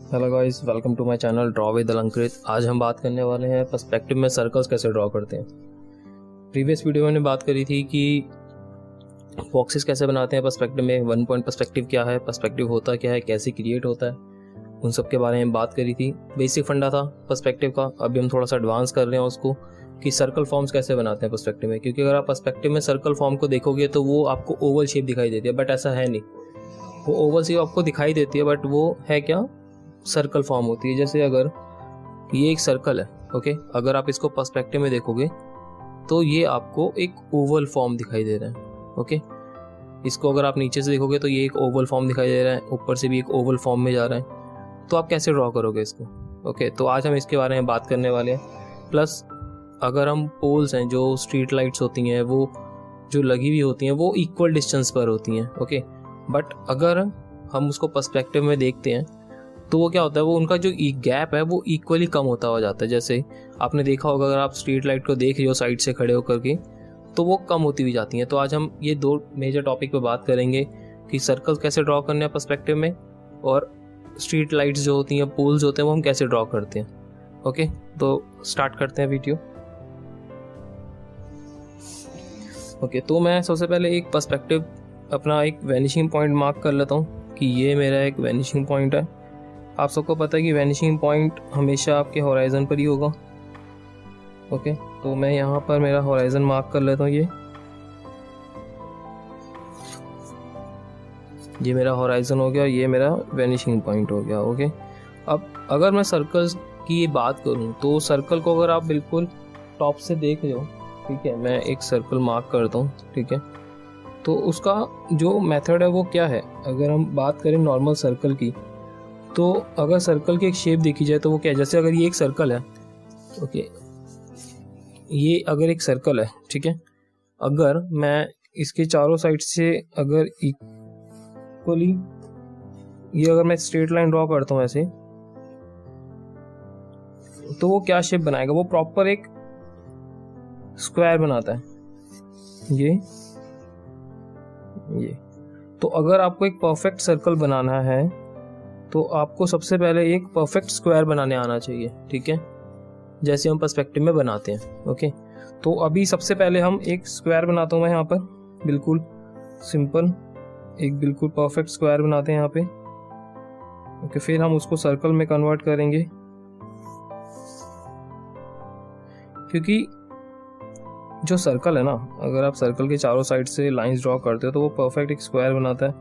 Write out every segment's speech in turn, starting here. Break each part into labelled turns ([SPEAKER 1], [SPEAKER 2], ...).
[SPEAKER 1] Hello guys, welcome to my channel draw with Alankrit. आज हम बात करने वाले हैं पर्सपेक्टिव में सर्कल्स कैसे ड्रॉ करते हैं। प्रीवियस वीडियो में मैंने बात करी थी कि बॉक्सेस कैसे बनाते हैं पर्सपेक्टिव में, वन पॉइंट पर्सपेक्टिव क्या है, पर्सपेक्टिव होता क्या है, कैसे क्रिएट होता है, उन सब के बारे में बात करी थी। बेसिक फंडा था पर्सपेक्टिव का। अभी हम थोड़ा सा एडवांस कर रहे हैं उसको कि सर्कल फॉर्म्स कैसे बनाते हैं पर्सपेक्टिव में, क्योंकि अगर आप पर्सपेक्टिव में सर्कल फॉर्म को देखोगे तो वो आपको ओवल शेप दिखाई देती है, बट ऐसा है नहीं। वो ओवल शेप आपको दिखाई देती है बट वो है क्या, सर्कल फॉर्म होती है। जैसे अगर ये एक सर्कल है, ओके, अगर आप इसको पर्सपेक्टिव में देखोगे तो ये आपको एक ओवल फॉर्म दिखाई दे रहा है। ओके, इसको अगर आप नीचे से देखोगे तो ये एक ओवल फॉर्म दिखाई दे रहा है, ऊपर से भी एक ओवल फॉर्म में जा रहा है। तो आप कैसे ड्रॉ करोगे इसको? ओके, तो आज हम इसके बारे में बात करने वाले हैं। प्लस अगर हम पोल्स हैं, जो स्ट्रीट लाइट्स होती हैं, वो जो लगी हुई होती हैं वो इक्वल डिस्टेंस पर होती हैं। ओके, बट अगर हम उसको पर्सपेक्टिव में देखते हैं तो वो क्या होता है, वो उनका जो गैप है वो इक्वली कम होता हुआ जाता है। जैसे आपने देखा होगा, अगर आप स्ट्रीट लाइट को देख रहे हो साइड से खड़े होकर के, तो वो कम होती हुई जाती हैं। तो आज हम ये दो मेजर टॉपिक पे बात करेंगे कि सर्कल कैसे ड्रॉ करने हैं पर्सपेक्टिव में, और स्ट्रीट लाइट्स जो होती हैं, पोल्स होते हैं, वो हम कैसे ड्रॉ करते हैं। ओके, तो स्टार्ट करते हैं वीडियो। ओके, तो मैं सबसे पहले एक पर्सपेक्टिव अपना एक वैनिशिंग पॉइंट मार्क कर लेता हूँ कि ये मेरा एक वैनिशिंग पॉइंट है। आप सबको पता है कि वैनिशिंग पॉइंट हमेशा आपके होराइजन पर ही होगा। ओके, तो मैं यहाँ पर मेरा होराइजन मार्क कर लेता हूँ। ये मेरा होराइजन हो गया, ये मेरा वैनिशिंग पॉइंट हो गया। ओके, अब अगर मैं सर्कल्स की ये बात करूँ तो सर्कल को अगर आप बिल्कुल टॉप से देख रहे हो, ठीक है, मैं एक सर्कल मार्क करता हूँ, ठीक है, तो उसका जो मेथड है वो क्या है। अगर हम बात करें नॉर्मल सर्कल की, तो अगर सर्कल की एक शेप देखी जाए तो वो क्या है, जैसे अगर ये एक सर्कल है, ओके, ये अगर एक सर्कल है, ठीक है, अगर मैं इसके चारों साइड से अगर इक्वली ये अगर मैं स्ट्रेट लाइन ड्रॉ करता हूँ ऐसे, तो वो क्या शेप बनाएगा, वो प्रॉपर एक स्क्वायर बनाता है। ये तो अगर आपको एक परफेक्ट सर्कल बनाना है तो आपको सबसे पहले एक परफेक्ट स्क्वायर बनाने आना चाहिए, ठीक है, जैसे हम पर्सपेक्टिव में बनाते हैं। ओके, तो अभी सबसे पहले हम एक स्क्वायर बनाता हूँ मैं यहाँ पर, बिल्कुल सिंपल एक बिल्कुल परफेक्ट स्क्वायर बनाते हैं यहाँ पे। ओके, फिर हम उसको सर्कल में कन्वर्ट करेंगे, क्योंकि जो सर्कल है ना, अगर आप सर्कल के चारों साइड से लाइंस ड्रॉ करते हो तो वो परफेक्ट एक स्क्वायर बनाता है।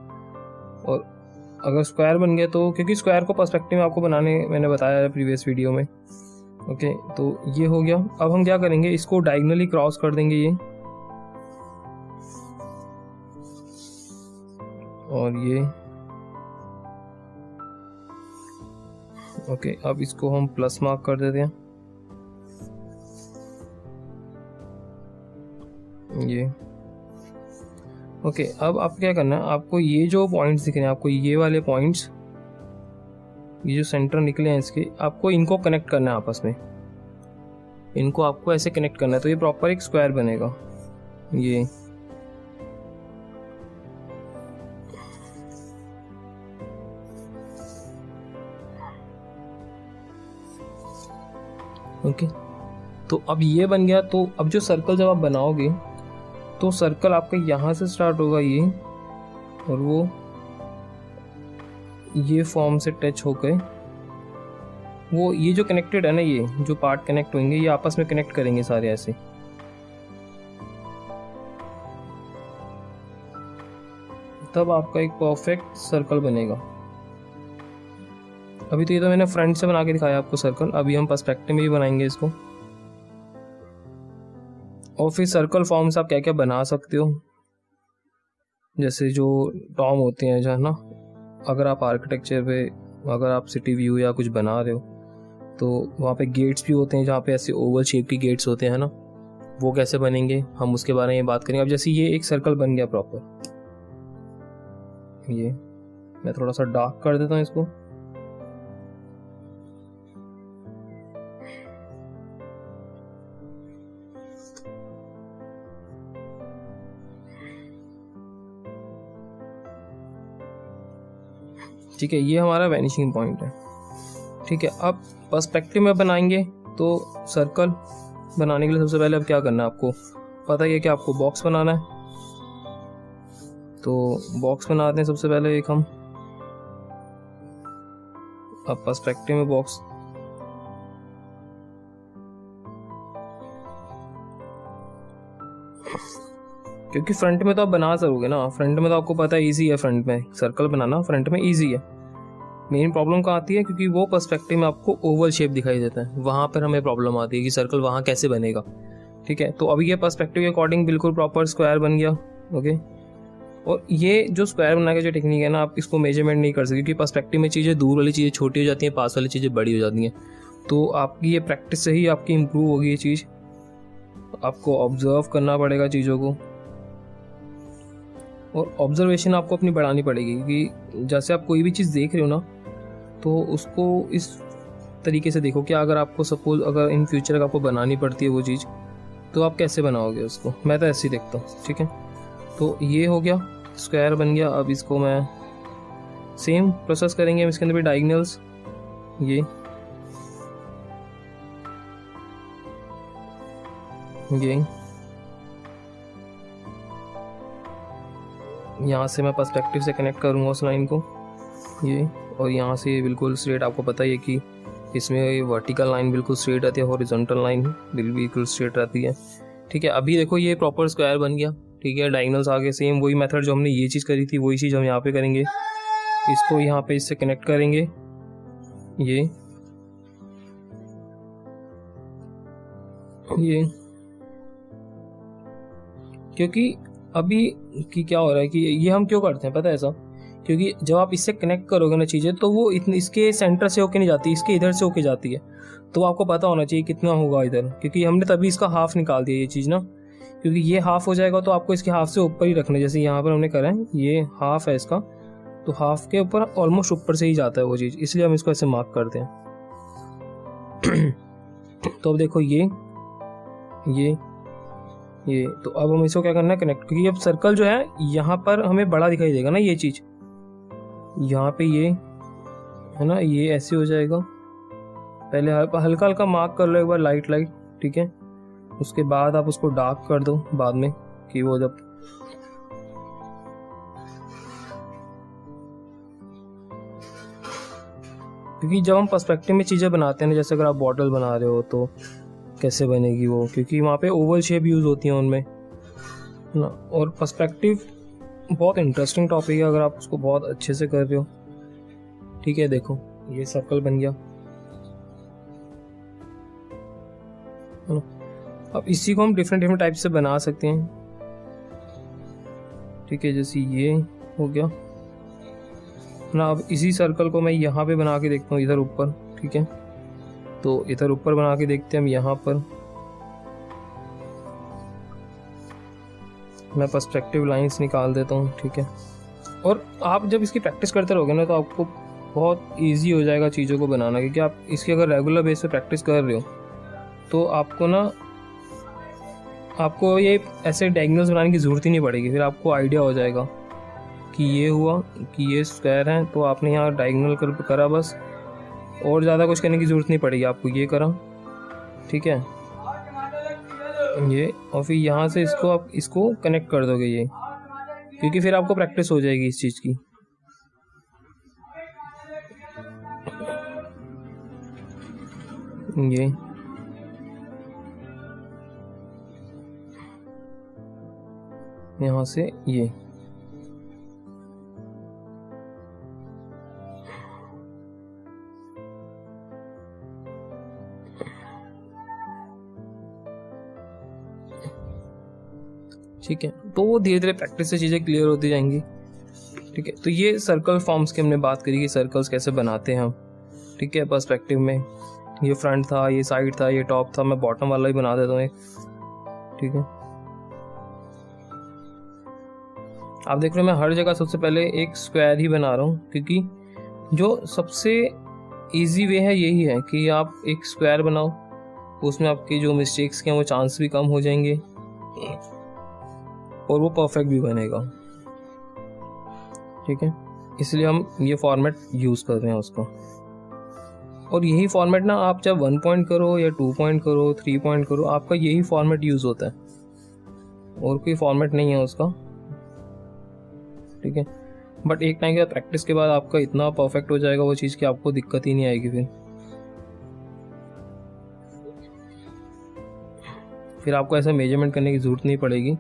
[SPEAKER 1] और अगर स्क्वायर बन गया तो, क्योंकि स्क्वायर को पर्सपेक्टिव में आपको बनाने मैंने बताया है प्रीवियस वीडियो में। ओके, तो ये हो गया। अब हम क्या करेंगे, इसको डायगोनली क्रॉस कर देंगे ये, और ये। ओके, अब इसको हम प्लस मार्क कर देते हैं, ये। ओके, अब आपको क्या करना है, आपको ये जो पॉइंट्स दिख रहे हैं, आपको ये वाले पॉइंट्स, ये जो सेंटर निकले हैं इसके, आपको इनको कनेक्ट करना है आपस में। इनको आपको ऐसे कनेक्ट करना है तो ये प्रॉपर एक स्क्वायर बनेगा। ये ओके, तो अब ये बन गया। तो अब जो सर्कल जब आप बनाओगे तो सर्कल आपका यहाँ से स्टार्ट होगा ये, और वो ये फॉर्म से टच होकर वो ये जो कनेक्टेड है ना, ये जो पार्ट कनेक्ट होंगे ये आपस में कनेक्ट करेंगे सारे ऐसे। तब आपका एक परफेक्ट सर्कल बनेगा। अभी तो ये तो मैंने फ्रंट से बना के दिखाया आपको सर्कल, अभी हम पर्सपेक्टिव में भी बनाएंगे इसको। और फिर सर्कल फॉर्म्स आप क्या क्या बना सकते हो, जैसे जो टॉम होते हैं, जो है ना, अगर आप आर्किटेक्चर पे, अगर आप सिटी व्यू या कुछ बना रहे हो तो वहाँ पे गेट्स भी होते हैं, जहाँ पे ऐसे ओवल शेप की गेट्स होते हैं ना, वो कैसे बनेंगे हम उसके बारे में बात करेंगे। अब जैसे ये एक सर्कल बन गया प्रॉपर, ये मैं थोड़ा सा डार्क कर देता हूँ इसको। ठीक है, ये हमारा वैनिशिंग पॉइंट है। ठीक है, अब पर्सपेक्टिव में बनाएंगे तो सर्कल बनाने के लिए सबसे पहले अब क्या करना है, आपको पता ही है कि आपको बॉक्स बनाना है। तो बॉक्स बनाते हैं सबसे पहले एक हम। अब पर्सपेक्टिव में बॉक्स, क्योंकि फ्रंट में तो आप बना सकोगे ना, फ्रंट में तो आपको पता है ईजी है, फ्रंट में सर्कल बनाना फ्रंट में ईजी है। मेन प्रॉब्लम कहाँ आती है, क्योंकि वो पर्सपेक्टिव में आपको ओवल शेप दिखाई देता है, वहाँ पर हमें प्रॉब्लम आती है कि सर्कल वहाँ कैसे बनेगा। ठीक है, तो अभी ये पर्सपेक्टिव के अकॉर्डिंग बिल्कुल प्रॉपर स्क्वायर बन गया। ओके, और ये जो स्क्वायर बनाने का जो टेक्निक है ना, आप इसको मेजरमेंट नहीं कर सकते, क्योंकि पर्सपेक्टिव में चीज़ें, दूर वाली चीज़ें छोटी हो जाती हैं, पास वाली चीज़ें बड़ी हो जाती हैं। तो आपकी ये प्रैक्टिस से ही आपकी इम्प्रूव होगी ये चीज़। आपको ऑब्जर्व करना पड़ेगा चीज़ों को, और ऑब्जर्वेशन आपको अपनी बढ़ानी पड़ेगी, क्योंकि जैसे आप कोई भी चीज़ देख रहे हो ना, तो उसको इस तरीके से देखो कि अगर आपको सपोज अगर इन फ्यूचर आपको बनानी पड़ती है वो चीज़, तो आप कैसे बनाओगे उसको। मैं तो ऐसे ही देखता हूँ। ठीक है, तो ये हो गया, स्क्वायर बन गया। अब इसको मैं सेम प्रोसेस करेंगे हम इसके अंदर भी, डायगोनल्स ये यहाँ से मैं पर्सपेक्टिव से कनेक्ट करूँगा उस लाइन को, ये, और यहाँ से बिल्कुल स्ट्रेट। आपको पता ही है कि इसमें वर्टिकल लाइन बिल्कुल स्ट्रेट आती है, हॉरिजॉन्टल लाइन बिल्कुल स्ट्रेट रहती है। ठीक है, अभी देखो ये प्रॉपर स्क्वायर बन गया। ठीक है, डायगोनल्स आगे सेम वही मेथड जो हमने ये चीज़ करी थी, वही चीज़ हम यहाँ पे करेंगे। इसको यहाँ पे इससे कनेक्ट करेंगे, ये क्योंकि अभी कि क्या हो रहा है कि ये हम क्यों करते हैं पता है ऐसा, क्योंकि जब आप इससे कनेक्ट करोगे ना चीज़ें, तो वो इसके सेंटर से होके नहीं जाती, इसके इधर से होके जाती है। तो आपको पता होना चाहिए कितना होगा इधर, क्योंकि हमने तभी इसका हाफ निकाल दिया ये चीज़ ना, क्योंकि ये हाफ हो जाएगा तो आपको इसके हाफ से ऊपर ही रखना है। जैसे यहाँ पर हमने करा है, ये हाफ है इसका, तो हाफ के ऊपर ऑलमोस्ट ऊपर से ही जाता है वो चीज़, इसलिए हम इसको ऐसे मार्क करते हैं। तो अब देखो ये तो अब हम इसको क्या करना है, कनेक्ट, क्योंकि अब सर्कल जो है यहाँ पर हमें बड़ा दिखाई देगा ना, ये चीज़ यहाँ पे ये है ना, ये ऐसे हो जाएगा। पहले हल्का हल्का मार्क कर लो एक बार, लाइट। ठीक है, उसके बाद आप उसको डार्क कर दो बाद में, कि वो जब क्योंकि जब हम पर्सपेक्टिव में चीज़ें बनाते हैं ना, जैसे अगर आप बॉटल बना रहे हो तो कैसे बनेगी वो, क्योंकि वहाँ पे ओवल शेप यूज़ होती है उनमें ना। और पर्सपेक्टिव बहुत इंटरेस्टिंग टॉपिक है अगर आप उसको बहुत अच्छे से कर रहे हो। ठीक है, देखो ये सर्कल बन गया। अब इसी को हम डिफरेंट टाइप से बना सकते हैं। ठीक है, जैसे ये हो गया ना। अब इसी सर्कल को मैं यहाँ पे बना के देखता हूँ, इधर ऊपर। ठीक है, तो इधर ऊपर बना के देखते हैं हम। यहाँ पर मैं पर्सपेक्टिव लाइंस निकाल देता हूँ। ठीक है, और आप जब इसकी प्रैक्टिस करते रहोगे ना, तो आपको बहुत इजी हो जाएगा चीज़ों को बनाना, क्योंकि आप इसकी अगर रेगुलर बेस पे प्रैक्टिस कर रहे हो तो आपको ये ऐसे डायगोनल्स बनाने की ज़रूरत ही नहीं पड़ेगी। फिर आपको आइडिया हो जाएगा कि ये हुआ कि ये स्क्वायर है, तो आपने यहाँ डायगोनल करा बस, और ज़्यादा कुछ करने की ज़रूरत नहीं पड़ेगी आपको। ये करा, ठीक है, ये, और फिर यहाँ से इसको आप इसको कनेक्ट कर दोगे ये, क्योंकि फिर आपको प्रैक्टिस हो जाएगी इस चीज़ की। ये यहाँ से ये, ठीक है, तो वो धीरे धीरे प्रैक्टिस से चीज़ें क्लियर होती जाएंगी। ठीक है, तो ये सर्कल फॉर्म्स की हमने बात करी कि सर्कल्स कैसे बनाते हैं हम। ठीक है, पर्सपेक्टिव में ये फ्रंट था, ये साइड था, ये टॉप था। मैं बॉटम वाला ही बना देता हूँ एक। ठीक है, आप देख रहे हो मैं हर जगह सबसे पहले एक स्क्वायर ही बना रहा हूँ, क्योंकि जो सबसे इजी वे है यही है कि आप एक स्क्वायर बनाओ, उसमें आपकी जो मिस्टेक्स के हैं वो चांस भी कम हो जाएंगे और वो परफेक्ट भी बनेगा। ठीक है, इसलिए हम ये फॉर्मेट यूज़ कर रहे हैं उसको। और यही फॉर्मेट ना आप चाहे 1 पॉइंट करो या 2 पॉइंट करो 3 पॉइंट करो, आपका यही फॉर्मेट यूज़ होता है, और कोई फॉर्मेट नहीं है उसका, ठीक है। बट एक टाइम के बाद प्रैक्टिस के बाद आपका इतना परफेक्ट हो जाएगा वो चीज़ कि आपको दिक्कत ही नहीं आएगी। फिर आपको ऐसा मेजरमेंट करने की ज़रूरत नहीं पड़ेगी,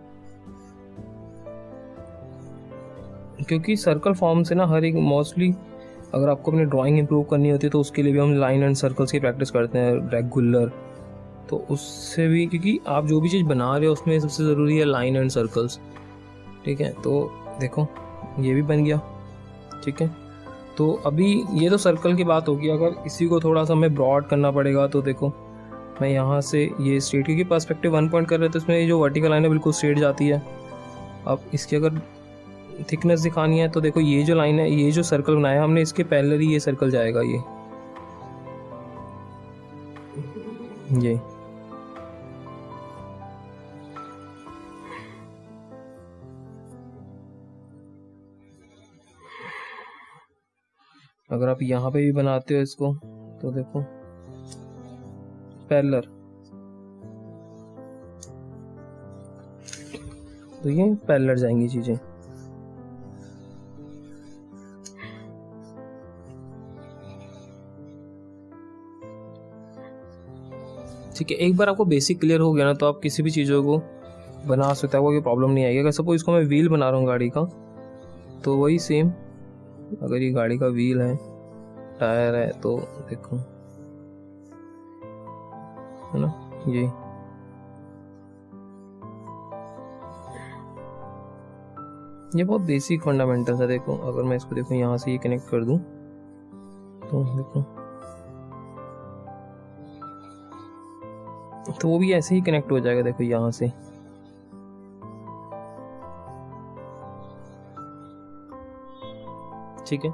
[SPEAKER 1] क्योंकि सर्कल फॉर्म से ना हर एक मोस्टली अगर आपको अपनी ड्राइंग इंप्रूव करनी होती है तो उसके लिए भी हम लाइन एंड सर्कल्स की प्रैक्टिस करते हैं रेगुलर। तो उससे भी, क्योंकि आप जो भी चीज़ बना रहे हो उसमें सबसे ज़रूरी है लाइन एंड सर्कल्स, ठीक है। तो देखो ये भी बन गया, ठीक है। तो अभी ये तो सर्कल की बात होगी। अगर इसी को थोड़ा सा हमें ब्रॉड करना पड़ेगा तो देखो मैं यहाँ से ये स्ट्रेट, क्योंकि पर्सपेक्टिव 1 पॉइंट कर रहे हैं तो इसमें ये जो वर्टिकल लाइन है बिल्कुल स्ट्रेट जाती है। अब इसकी अगर थिकनेस दिखानी है तो देखो ये जो लाइन है, ये जो सर्कल बनाया है हमने, इसके पैरेलल ही ये सर्कल जाएगा, ये अगर आप यहाँ पे भी बनाते हो इसको तो देखो पैरेलल, तो ये पैरेलल जाएंगी चीजें। ठीक है, एक बार आपको बेसिक क्लियर हो गया ना तो आप किसी भी चीज़ों को बना सकते हो, कोई प्रॉब्लम नहीं आएगी। अगर सपोज इसको मैं व्हील बना रहा हूँ गाड़ी का, तो वही सेम, अगर ये गाड़ी का व्हील है, टायर है, तो देखो है ना, ये बहुत बेसिक फंडामेंटल है। देखो अगर मैं इसको देखो यहाँ से ये कनेक्ट कर दूं तो देखो, तो वो भी ऐसे ही कनेक्ट हो जाएगा, देखो यहाँ से। ठीक है,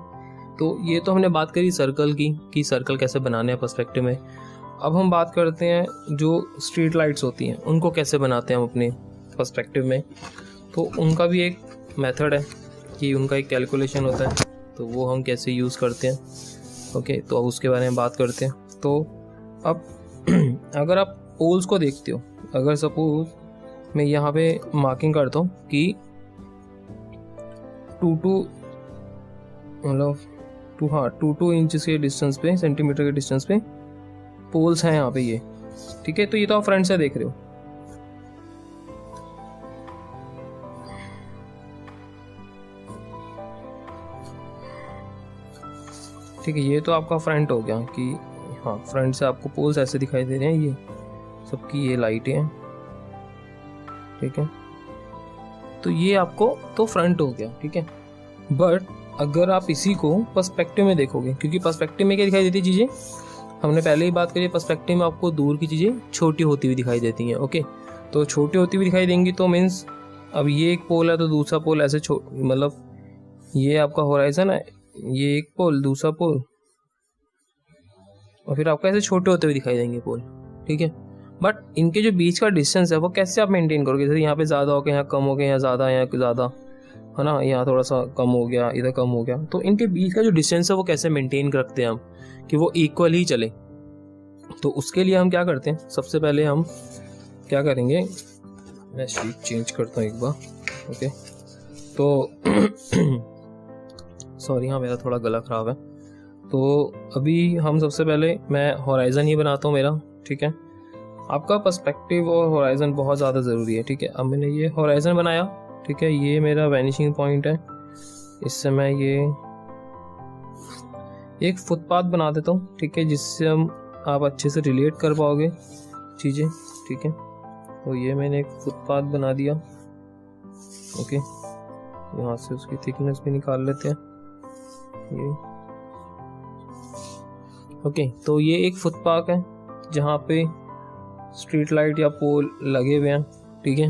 [SPEAKER 1] तो ये तो हमने बात करी सर्कल की कि सर्कल कैसे बनाने हैं पर्सपेक्टिव में। अब हम बात करते हैं जो स्ट्रीट लाइट्स होती हैं उनको कैसे बनाते हैं हम अपने पर्सपेक्टिव में। तो उनका भी एक मेथड है कि उनका एक कैलकुलेशन होता है, तो वो हम कैसे यूज़ करते हैं। ओके, तो अब उसके बारे में बात करते हैं। तो अब अगर आप पोल्स को देखते हो, अगर सपोज मैं यहाँ पे मार्किंग करता हूँ कि 2 इंचेस के डिस्टेंस पे, सेंटीमीटर के डिस्टेंस पे पोल्स हैं यहाँ पे ये, ठीक है। तो ये तो आप फ्रंट से देख रहे हो, ठीक है। ये तो आपका फ्रंट हो गया कि हाँ, फ्रंट से आपको पोल्स ऐसे दिखाई दे रहे हैं, ये सबकी ये लाइटें हैं, ठीक है। तो ये आपको तो फ्रंट हो गया, ठीक है। बट अगर आप इसी को पर्सपेक्टिव में देखोगे, क्योंकि पर्सपेक्टिव में क्या दिखाई देती चीज़ें, हमने पहले ही बात करी, पर्सपेक्टिव में आपको दूर की चीज़ें छोटी होती हुई दिखाई देती हैं। ओके, तो छोटी होती हुई दिखाई देंगी तो मीन्स अब ये एक पोल है तो दूसरा पोल ऐसे मतलब ये आपका होराइजन है, ये एक पोल, दूसरा पोल, और फिर आपको ऐसे छोटे होते हुए दिखाई देंगे पोल, ठीक है। बट इनके जो बीच का डिस्टेंस है वो कैसे आप मेंटेन करोगे? जैसे यहाँ पे ज़्यादा हो गया, यहाँ कम हो गया, यहाँ ज़्यादा, यहाँ ज़्यादा, है ना, यहाँ थोड़ा सा कम हो गया, इधर कम हो गया, तो इनके बीच का जो डिस्टेंस है वो कैसे मेंटेन रखते हैं हम कि वो इक्वल ही चले? तो उसके लिए हम क्या करते हैं, सबसे पहले हम क्या करेंगे, मैं शीट चेंज करता हूँ एक बार। ओके, तो सॉरी, हाँ मेरा थोड़ा गला ख़राब है। तो अभी हम सबसे पहले मैं होराइज़न ही बनाता हूँ मेरा, ठीक है। आपका पर्सपेक्टिव और होराइज़न बहुत ज़्यादा ज़रूरी है, ठीक है। अब मैंने ये होराइज़न बनाया, ठीक है, ये मेरा वैनिशिंग पॉइंट है। इससे मैं ये एक फुटपाथ बना देता हूँ, ठीक है, जिससे हम आप अच्छे से रिलेट कर पाओगे चीज़ें, ठीक है। तो ये मैंने एक फुटपाथ बना दिया। ओके, यहाँ से उसकी थिकनेस भी निकाल लेते हैं ये। ओके, तो ये एक फुटपाथ है जहाँ पे स्ट्रीट लाइट या पोल लगे हुए हैं, ठीक है,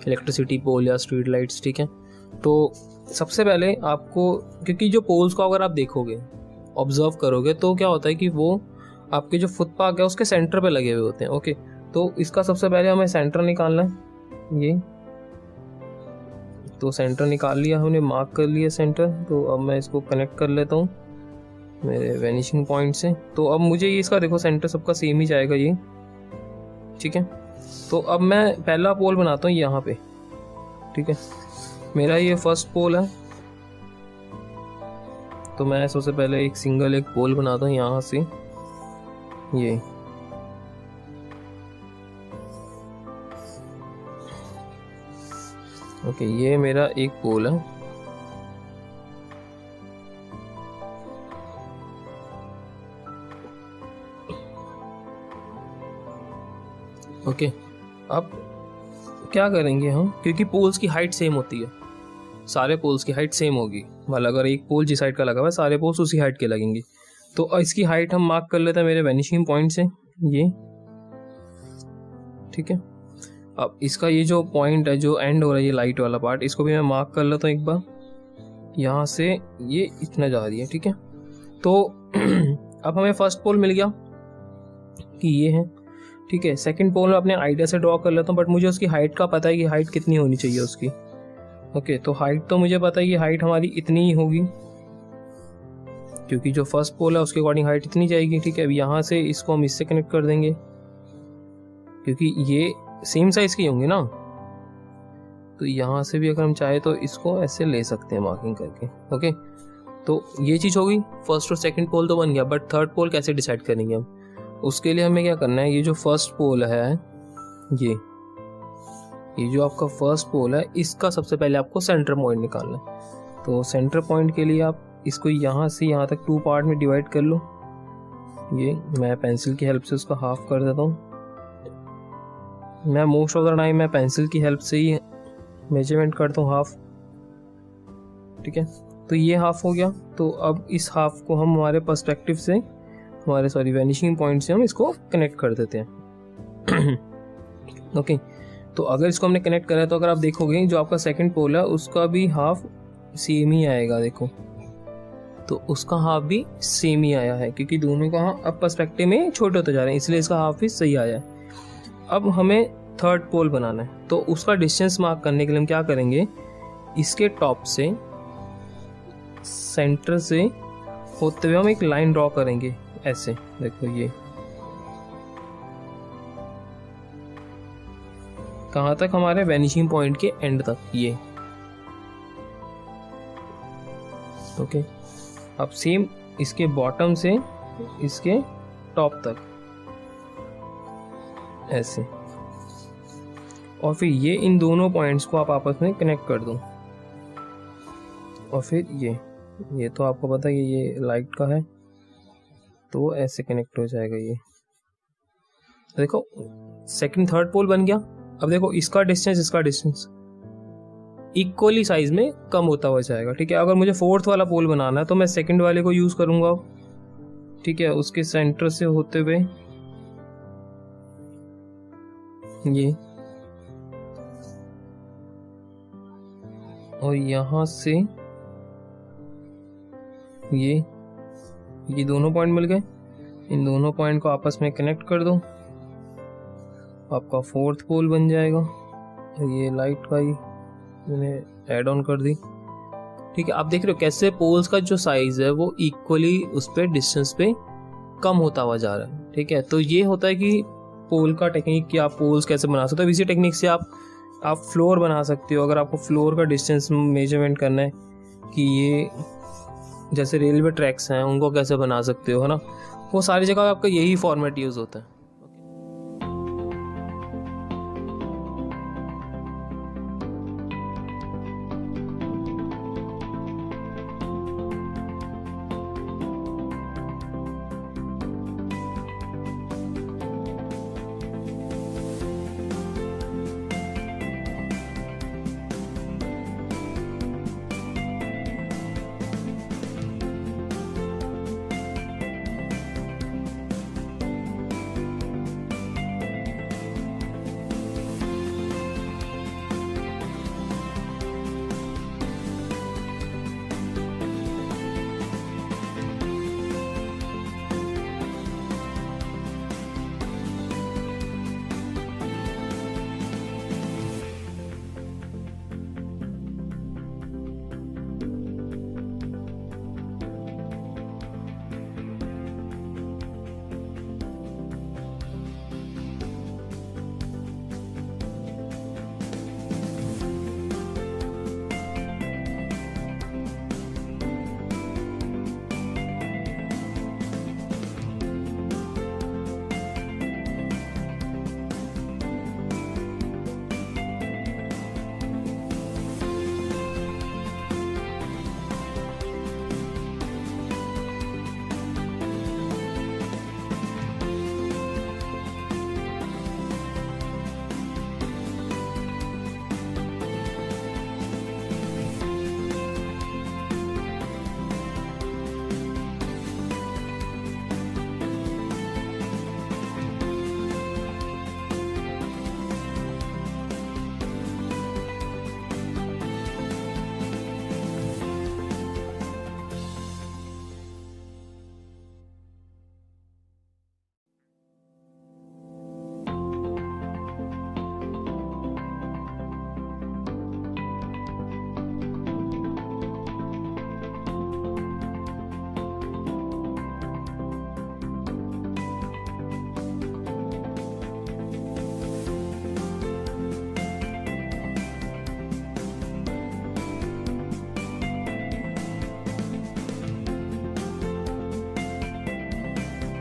[SPEAKER 1] इलेक्ट्रिसिटी पोल या स्ट्रीट लाइट्स, ठीक है। तो सबसे पहले आपको, क्योंकि जो पोल्स को अगर आप देखोगे, ऑब्जर्व करोगे, तो क्या होता है कि वो आपके जो फुटपाथ है उसके सेंटर पे लगे हुए होते हैं। ओके, तो इसका सबसे पहले हमें सेंटर निकालना है, ये तो सेंटर निकाल लिया हमने, मार्क कर लिया सेंटर। तो अब मैं इसको कनेक्ट कर लेता हूँ, मेरे वैनिशिंग पॉइंट से। तो अब मुझे ये इसका देखो सेंटर सबका सेम ही जाएगा ये, ठीक है। तो अब मैं पहला पोल बनाता हूँ यहाँ पे, ठीक है। मेरा ये फर्स्ट पोल है, तो मैं सबसे पहले एक सिंगल एक पोल बनाता हूँ यहाँ से ये, ओके। ये मेरा एक पोल है, ओके। अब क्या करेंगे हम, क्योंकि पोल्स की हाइट सेम होती है, सारे पोल्स की हाइट सेम होगी, मतलब अगर एक पोल जिस हाइट का लगा हुआ है सारे पोल्स उसी हाइट के लगेंगे। तो इसकी हाइट हम मार्क कर लेते हैं मेरे वैनिशिंग पॉइंट से ये, ठीक है। अब इसका ये जो पॉइंट है जो एंड हो रहा है ये लाइट वाला पार्ट, इसको भी मैं मार्क कर लेता हूँ एक बार, यहाँ से ये इतना जा रही है, ठीक है। तो अब हमें फर्स्ट पोल मिल गया कि ये है, ठीक है। सेकंड पोल में अपने आइडिया से ड्रॉ कर लेता हूँ, बट मुझे उसकी हाइट का पता है कि हाइट कितनी होनी चाहिए उसकी, ओके। तो हाइट तो मुझे पता है कि हाइट हमारी इतनी ही होगी, क्योंकि जो फर्स्ट पोल है उसके अकॉर्डिंग हाइट इतनी जाएगी, ठीक है। अब यहाँ से इसको हम इससे कनेक्ट कर देंगे, क्योंकि ये सेम साइज के होंगे ना। तो यहाँ से भी अगर हम चाहे तो इसको ऐसे ले सकते हैं मार्किंग करके, ओके। तो ये चीज़ होगी, फर्स्ट और सेकंड पोल तो बन गया, बट थर्ड पोल कैसे डिसाइड करेंगे हम, उसके लिए हमें क्या करना है, ये जो फर्स्ट पोल है ये जो आपका फर्स्ट पोल है इसका सबसे पहले आपको सेंटर पॉइंट निकालना है। तो सेंटर पॉइंट के लिए आप इसको यहाँ से यहाँ तक 2 पार्ट में डिवाइड कर लो। ये मैं पेंसिल की हेल्प से उसका हाफ कर देता हूँ। मैं मोस्ट ऑफ द टाइम मैं पेंसिल की हेल्प से ही मेजरमेंट करता हूँ हाफ, ठीक है। तो ये हाफ हो गया। तो अब इस हाफ को हम हमारे पर्सपेक्टिव से हमारे वैनिशिंग पॉइंट से हम इसको कनेक्ट कर देते हैं ओके। तो अगर इसको हमने कनेक्ट करा है तो अगर आप देखोगे जो आपका सेकंड पोल है उसका भी हाफ सेम ही आएगा, देखो तो उसका हाफ भी सेम ही आया है, क्योंकि दोनों का अब पर्सपेक्टिव में छोटे होते जा रहे हैं, इसलिए इसका हाफ भी सही आया है। अब हमें थर्ड पोल बनाना है, तो उसका डिस्टेंस मार्क करने के लिए हम क्या करेंगे, इसके टॉप से सेंटर से होते हुए हम एक लाइन ड्रॉ करेंगे ऐसे, देखो ये कहाँ तक, हमारे वैनिशिंग पॉइंट के एंड तक ये, ओके। अब सेम इसके बॉटम से इसके टॉप तक ऐसे, और फिर ये इन दोनों पॉइंट्स को आप आपस में कनेक्ट कर दो, और फिर ये तो आपको पता है ये लाइट का है तो ऐसे कनेक्ट हो जाएगा ये, देखो सेकंड थर्ड पोल बन गया। अब देखो इसका डिस्टेंस इक्वली साइज में कम होता हुआ जाएगा, ठीक है। अगर मुझे फोर्थ वाला पोल बनाना है तो मैं सेकंड वाले को यूज करूंगा, ठीक है, उसके सेंटर से होते हुए ये, और यहां से ये दोनों पॉइंट मिल गए, इन दोनों पॉइंट को आपस में कनेक्ट कर दो, आपका फोर्थ पोल बन जाएगा। ये लाइट का ही मैंने ऐड ऑन कर दी, ठीक है। आप देख रहे हो कैसे पोल्स का जो साइज है वो इक्वली उस पे डिस्टेंस पे कम होता हुआ जा रहा है, ठीक है। तो ये होता है कि पोल का टेक्निक कि आप पोल्स कैसे बना सकते हो। इसी टेक्निक से आप फ्लोर बना सकते हो। अगर आपको फ्लोर का डिस्टेंस मेजरमेंट करना है कि ये जैसे रेलवे ट्रैक्स हैं उनको कैसे बना सकते हो, है ना, वो सारी जगह आपका यही फॉर्मेट यूज़ होता है।